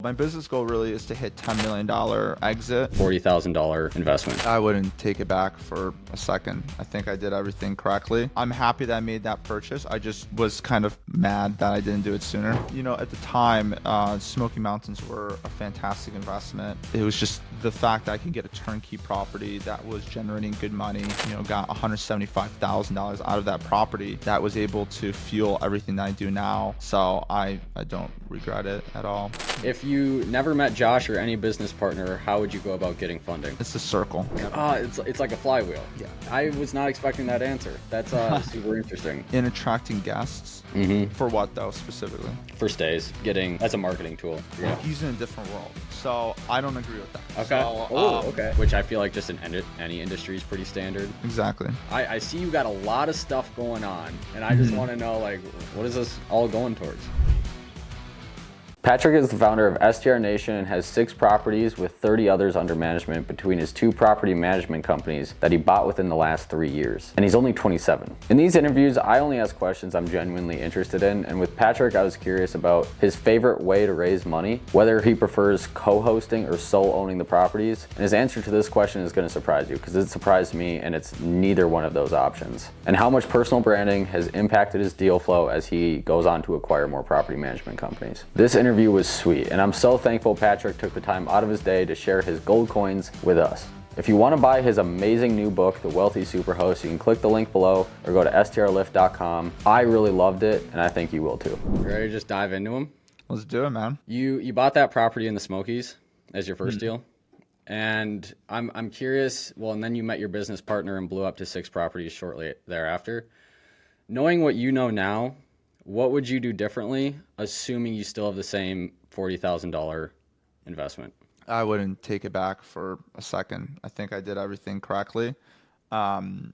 My business goal really is to hit $10 million exit. $40,000 investment. I wouldn't take it back for a second. I think I did everything correctly. I'm happy that I made that purchase. I just was kind of mad that I didn't do it sooner. You know, at the time, Smoky Mountains were a fantastic investment. It was just the fact that I can get a turnkey property that was generating good money, you know, got $175,000 out of that property that was able to fuel everything that I do now. So I don't regret it at all. If you never met Josh or any business partner, how would you go about getting funding? It's a circle. It's like a flywheel. Yeah. I was not expecting that answer. That's super interesting. In attracting guests. For what though, specifically? For stays, as a marketing tool. Yeah. He's in a different world, so I don't agree with that. Okay. So, okay. Which I feel like just in any industry is pretty standard. Exactly. I see you got a lot of stuff going on, and I just want to know, like, what is this all going towards? Patryk is the founder of STR Nation and has 6 properties with 30 others under management between his 2 property management companies that he bought within the last 3 years. And he's only 27. In these interviews, I only ask questions I'm genuinely interested in, and with Patryk, I was curious about his favorite way to raise money, whether he prefers co-hosting or sole owning the properties. And his answer to this question is going to surprise you, because it surprised me, and it's neither one of those options. And how much personal branding has impacted his deal flow as he goes on to acquire more property management companies. This interview was sweet, and I'm so thankful Patryk took the time out of his day to share his gold coins with us. If you want to buy his amazing new book, The Wealthy Superhost, you can click the link below or go to strlift.com. I really loved it, and I think you will too. You ready to just dive into them? Let's do it, man. You bought that property in the Smokies as your first deal, and I'm curious. Well, and then you met your business partner and blew up to 6 properties shortly thereafter. Knowing what you know now, what would you do differently, assuming you still have the same $40,000 investment? I wouldn't take it back for a second. I think I did everything correctly. The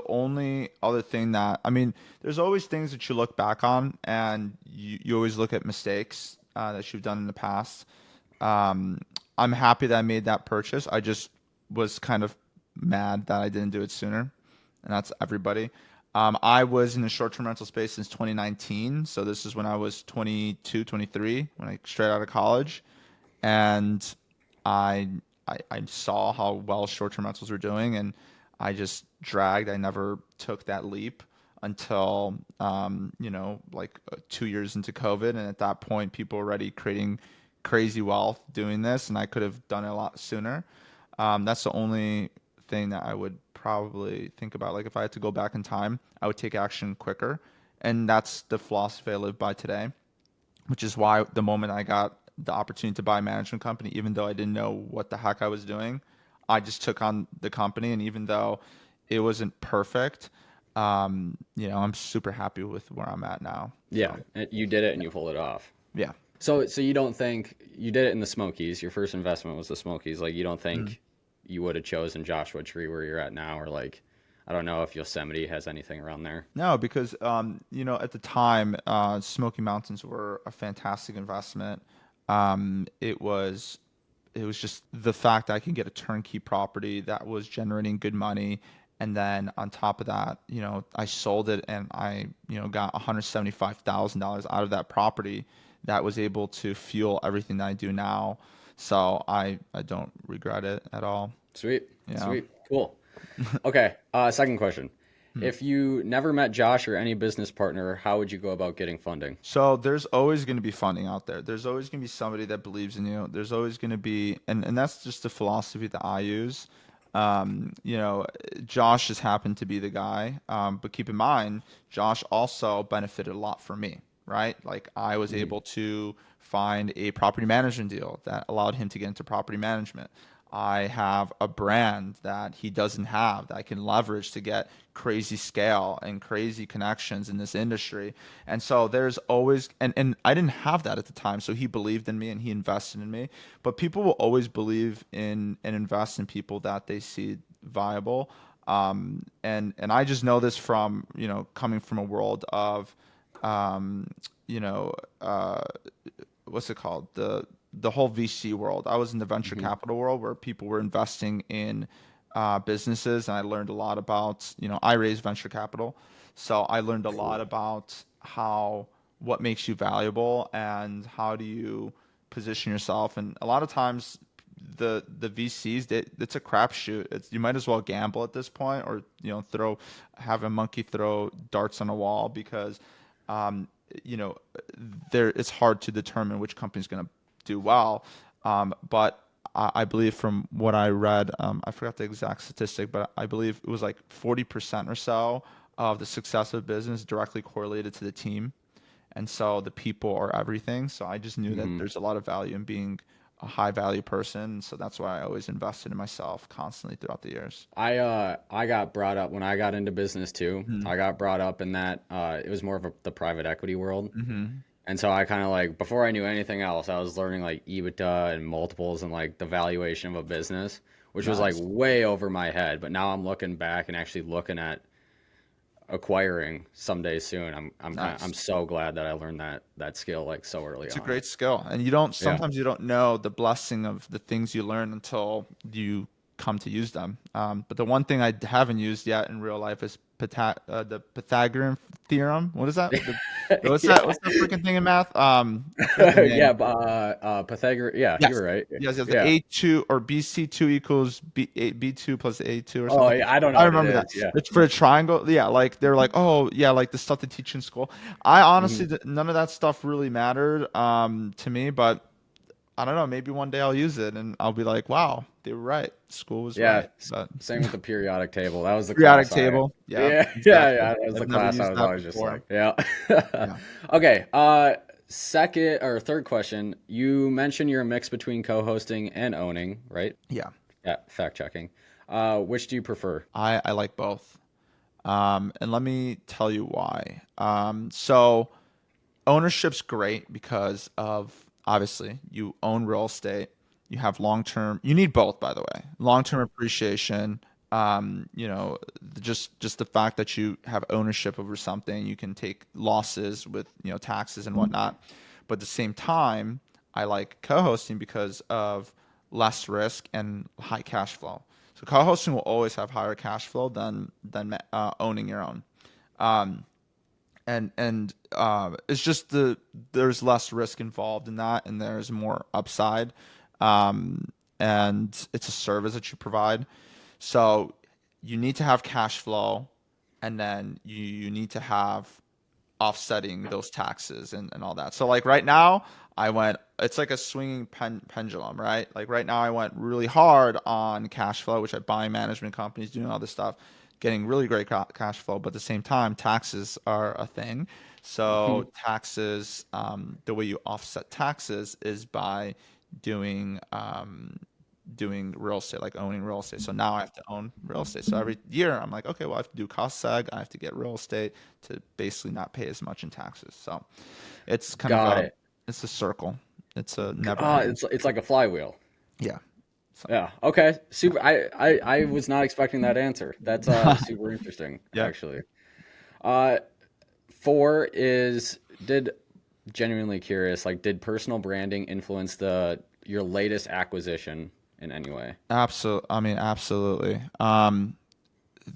only other thing there's always things that you look back on, and you always look at mistakes that you've done in the past. I'm happy that I made that purchase. I just was kind of mad that I didn't do it sooner, and that's everybody. I was in the short-term rental space since 2019. So this is when I was 22, 23, when I straight out of college. And I saw how well short-term rentals were doing, and I just dragged. I never took that leap until, 2 years into COVID. And at that point, people were already creating crazy wealth doing this, and I could have done it a lot sooner. That's the only thing that I would probably think about. Like, if I had to go back in time, I would take action quicker. And that's the philosophy I live by today, which is why the moment I got the opportunity to buy a management company, even though I didn't know what the heck I was doing, I just took on the company. And even though it wasn't perfect, I'm super happy with where I'm at now. Yeah, so. You did it and you pulled it off. Yeah. So you don't think you did it in the Smokies? Your first investment was the Smokies. Like, you don't think you would have chosen Joshua Tree where you're at now, or like, I don't know if Yosemite has anything around there. No, because at the time, Smoky Mountains were a fantastic investment. It was just the fact that I can get a turnkey property that was generating good money, and then on top of that, I sold it and I got $175,000 out of that property that was able to fuel everything that I do now. So I don't regret it at all. Sweet. Yeah. Sweet. Cool. Okay. Second question. If you never met Josh or any business partner, how would you go about getting funding? So there's always going to be funding out there. There's always going to be somebody that believes in you. There's always going to be, and that's just the philosophy that I use. Josh just happened to be the guy. But keep in mind, Josh also benefited a lot from me, right? Like, I was able to find a property management deal that allowed him to get into property management. I have a brand that he doesn't have that I can leverage to get crazy scale and crazy connections in this industry. And so there's always, and I didn't have that at the time. So he believed in me and he invested in me. But people will always believe in and invest in people that they see viable. And I just know this from, coming from a world of, what's it called? The whole VC world. I was in the venture capital world where people were investing in businesses, and I learned a lot about, I raised venture capital. So I learned a lot about what makes you valuable and how do you position yourself. And a lot of times the VCs, it's a crapshoot. You might as well gamble at this point, or have a monkey throw darts on a wall, because um, you know there it's hard to determine which company's going to do well. But I believe from what I read, I forgot the exact statistic, but I believe it was like 40% or so of the success of business directly correlated to the team. And so the people are everything. So I just knew that Hmm. there's a lot of value in being a high value person. So that's why I always invested in myself constantly throughout the years. I got brought up when I got into business too. Mm-hmm. I got brought up in that it was more of the private equity world. Mm-hmm. And so I kind of like before I knew anything else, I was learning like EBITDA and multiples and like the valuation of a business, which was like Nice. way over my head. But now I'm looking back and actually looking at acquiring someday soon. I'm Nice. so glad that I learned that skill like so early It's a on. great skill. And Yeah. sometimes you don't know the blessing of the things you learn until you come to use them. But the one thing I haven't used yet in real life is the Pythagorean theorem. What is that? What's that? Yeah. What's that freaking thing in math? I forgot the Yeah, name. Pythagoras. Yeah, you Yes. were right. Yes, yes. The Yeah. A2 or BC2 equals B2 plus A2 or Oh, something. yeah, I don't know I what it remember that. is. Yeah. It's for a triangle. Yeah, like they're like, oh, yeah, like the stuff they teach in school. I honestly, Mhm. none of that stuff really mattered to me, but I don't know. Maybe one day I'll use it and I'll be like, wow, they were right. School was Yeah, right. But same with the periodic table. That was the periodic class table. Yeah, yeah, yeah, exactly. yeah, that was I've the never class I used was that always just before. like, yeah. Yeah. Okay, second or third question. You mentioned you're a mix between co-hosting and owning, right? Yeah. Yeah, fact checking. Which do you prefer? I like both. And let me tell you why. So ownership's great because of obviously you own real estate, you have long term, you need both, by the way, long term appreciation. Just the fact that you have ownership over something, you can take losses with taxes and whatnot. But at the same time, I like co-hosting because of less risk and high cash flow. So co-hosting will always have higher cash flow than owning your own. Um, and it's just there's less risk involved in that, and there's more upside, um, and it's a service that you provide. So you need to have cash flow, and then you need to have offsetting those taxes and all that. So like right now, it's like a swinging pendulum, right? Like right now, I went really hard on cash flow, which I buy management companies, doing all this stuff, getting really great cash flow. But at the same time, taxes are a thing. So taxes, the way you offset taxes is by doing doing real estate, like owning real estate. So now I have to own real estate. So every year I'm like, okay, well, I have to do cost seg. I have to get real estate to basically not pay as much in taxes. So it's kind of Got it. it's a circle. It's a never ending. It's like a flywheel. Yeah. So Yeah. Okay. Super. I was not expecting that answer. That's super interesting, yeah. actually. Uh, four is did genuinely curious, like did personal branding influence the your latest acquisition in any way? Absolutely. I mean, absolutely.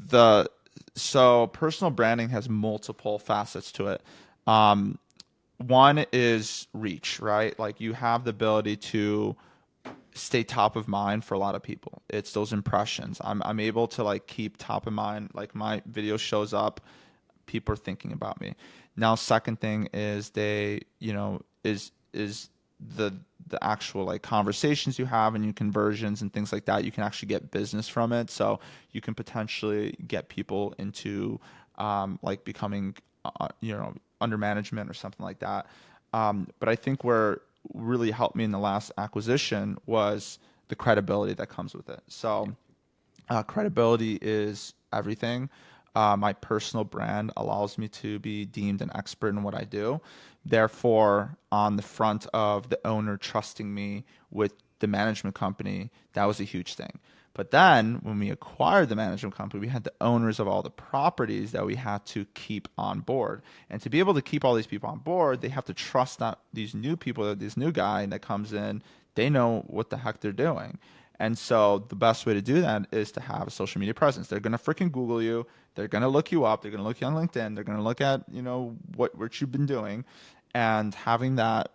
The so personal branding has multiple facets to it. Um, One is reach, right? Like you have the ability to stay top of mind for a lot of people. It's those impressions. I'm able to like keep top of mind. Like my video shows up, people are thinking about me. Now, second thing is is the actual like conversations you have and your conversions and things like that. You can actually get business from it. So you can potentially get people into like becoming under management or something like that. But I think where really helped me in the last acquisition was the credibility that comes with it. So credibility is everything. My personal brand allows me to be deemed an expert in what I do. Therefore, on the front of the owner trusting me with the management company, that was a huge thing. But then when we acquired the management company, we had the owners of all the properties that we had to keep on board. And to be able to keep all these people on board, they have to trust that these new people, this new guy that comes in, they know what the heck they're doing. And so the best way to do that is to have a social media presence. They're gonna freaking Google you. They're gonna look you up. They're gonna look you on LinkedIn. They're gonna look at what you've been doing, and having that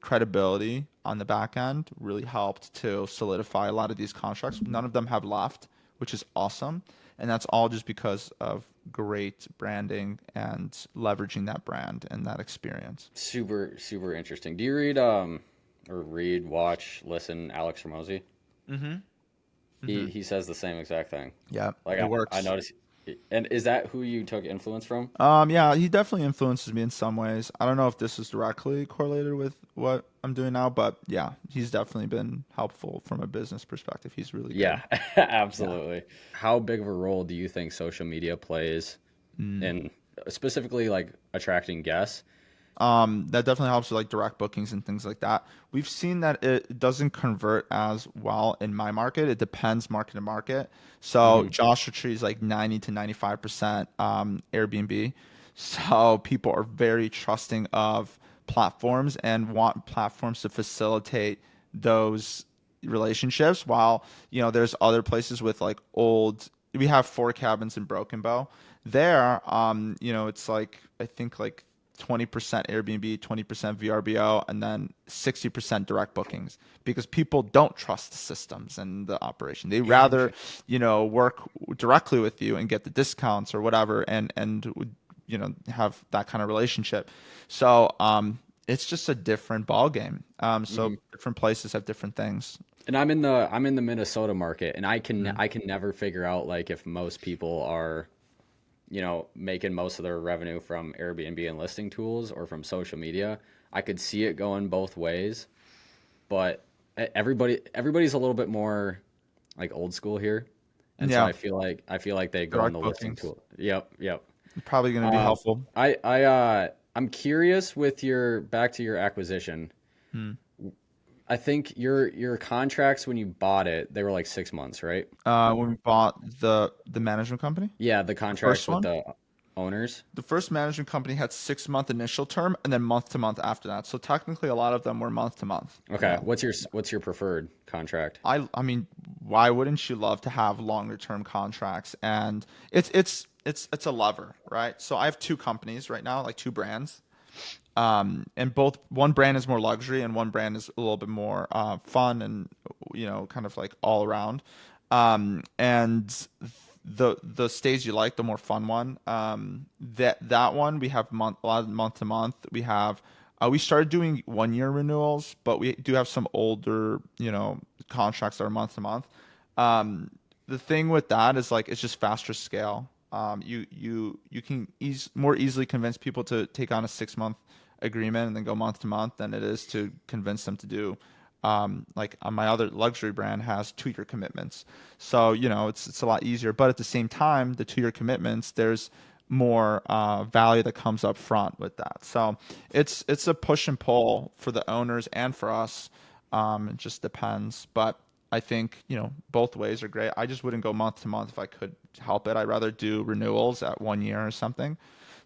credibility on the back end really helped to solidify a lot of these contracts. None of them have left, which is awesome. And that's all just because of great branding and leveraging that brand and that experience. Super, super interesting. Do you watch, listen Alex Ramosi? Mm-hmm. He says the same exact thing. Yeah, Like it I works. noticed. And is that who you took influence from? Yeah, he definitely influences me in some ways. I don't know if this is directly correlated with what I'm doing now, but yeah, he's definitely been helpful from a business perspective. He's really good. Yeah, Yeah. absolutely. How big of a role do you think social media plays Mm. in specifically like attracting guests? That definitely helps with like direct bookings and things like that. We've seen that it doesn't convert as well in my market. It depends market to market. So Hmm. Joshua Tree is like 90 to 95% Airbnb. So people are very trusting of platforms and want platforms to facilitate those relationships. While, there's other places with like we have 4 cabins in Broken Bow. There, it's like, I think like 20% Airbnb, 20% VRBO, and then 60% direct bookings because people don't trust the systems and the operation. They rather, Interesting. work directly with you and get the discounts or whatever and have that kind of relationship. So, it's just a different ball game. So different places have different things. And I'm in the Minnesota market, and I can never figure out like if most people are, making most of their revenue from Airbnb and listing tools or from social media. I could see it going both ways, but everybody's a little bit more like old school here, and so Yeah, I feel like they go on direct the listing bookings. tool. Yep, yep. Probably going to be helpful. I'm curious with your back to your acquisition. Hmm. I think your contracts when you bought it, they were like 6 months, right? When we bought the management company, Yeah, the the first contracts with one. the owners. The first management company had 6 month initial term and then month to month after that. So technically, a lot of them were month to month. Okay, Yeah. what's your preferred contract? I mean, why wouldn't you love to have longer term contracts? And it's a lever, right? So I have 2 companies right now, like 2 brands. And both one brand is more luxury and one brand is a little bit more fun and kind of like all around. And the stage you like, the more fun one. That one we have a lot of month to month. We started doing 1 year renewals, but we do have some older contracts that are month to month. The thing with that is like it's just faster scale. You can more easily convince people to take on a 6 month agreement and then go month to month than it is to convince them to do like on my other luxury brand has 2 year commitments. So, it's a lot easier. But at the same time, the 2 year commitments, there's more value that comes up front with that. So it's a push and pull for the owners and for us. It just depends. But I think, both ways are great. I just wouldn't go month to month if I could help it. I'd rather do renewals at 1 year or something.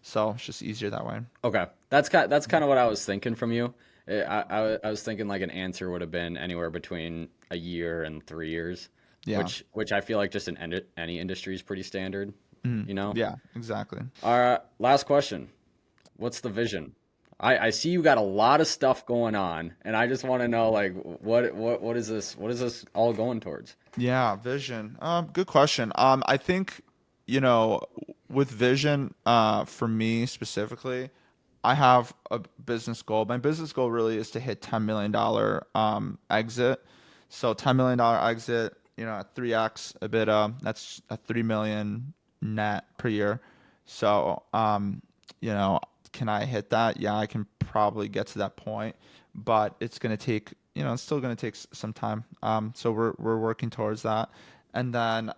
So it's just easier that way. Okay, that's kind of what I was thinking from you. I was thinking like an answer would have been anywhere between a year and 3 years, Yeah. which I feel like just in any industry is pretty standard, Mhm. you know. Yeah, exactly. All right, last question. What's the vision? I see you got a lot of stuff going on, and I just want to know like what is this all going towards? Yeah, vision. Good question. I think, with vision, for me specifically, I have a business goal. My business goal really is to hit $10 million exit. So $10 million exit, at 3x EBITDA, that's a 3 million net per year. So, you know, can I hit that? Yeah, I can probably get to that point, but it's gonna take, it's still gonna take some time. So we're working towards that, and then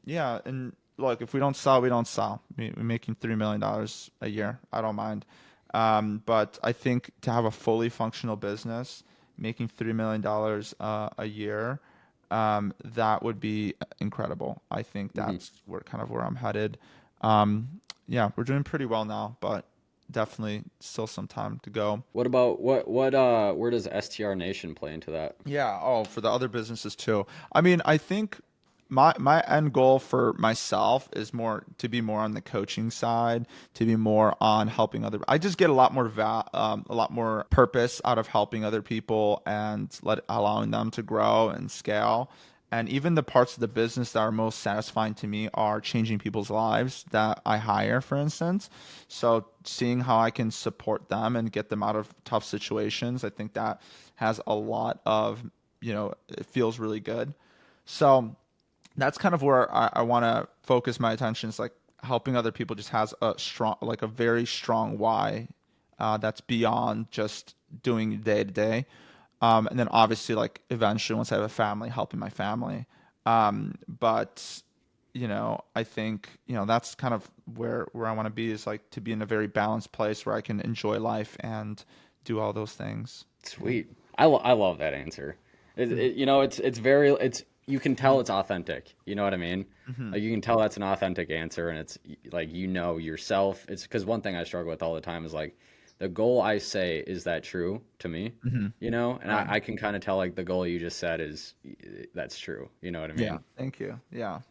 yeah, and look, if we don't sell, we don't sell. We're making $3 million a year. I don't mind. But I think to have a fully functional business making $3 million a year, that would be incredible. I think Hmm. that's where I'm headed. Um, yeah, we're doing pretty well now, but definitely still some time to go. What about where does STR Nation play into that? Yeah. Oh, for the other businesses too. I mean, I think my end goal for myself is more to be more on the coaching side, to be more on helping other. I just get a lot more a lot more purpose out of helping other people and allowing them to grow and scale. And even the parts of the business that are most satisfying to me are changing people's lives that I hire, for instance. So seeing how I can support them and get them out of tough situations, I think that has a lot of, it feels really good. So that's kind of where I want to focus my attention, is like helping other people just has a strong, like a very strong why, that's beyond just doing day to day. And then obviously like eventually once I have a family, helping my family. But I think, that's kind of where I want to be, is like to be in a very balanced place where I can enjoy life and do all those things. Sweet. I love that answer. It's very it's you can tell it's authentic. You know what I mean? Mm-hmm. Like you can tell that's an authentic answer, and it's like yourself. It's because one thing I struggle with all the time is like the goal I say, is that true to me? Hmm. And Right. I can kind of tell like the goal you just said is that's true. You know what I Yeah. mean? Thank you. Yeah.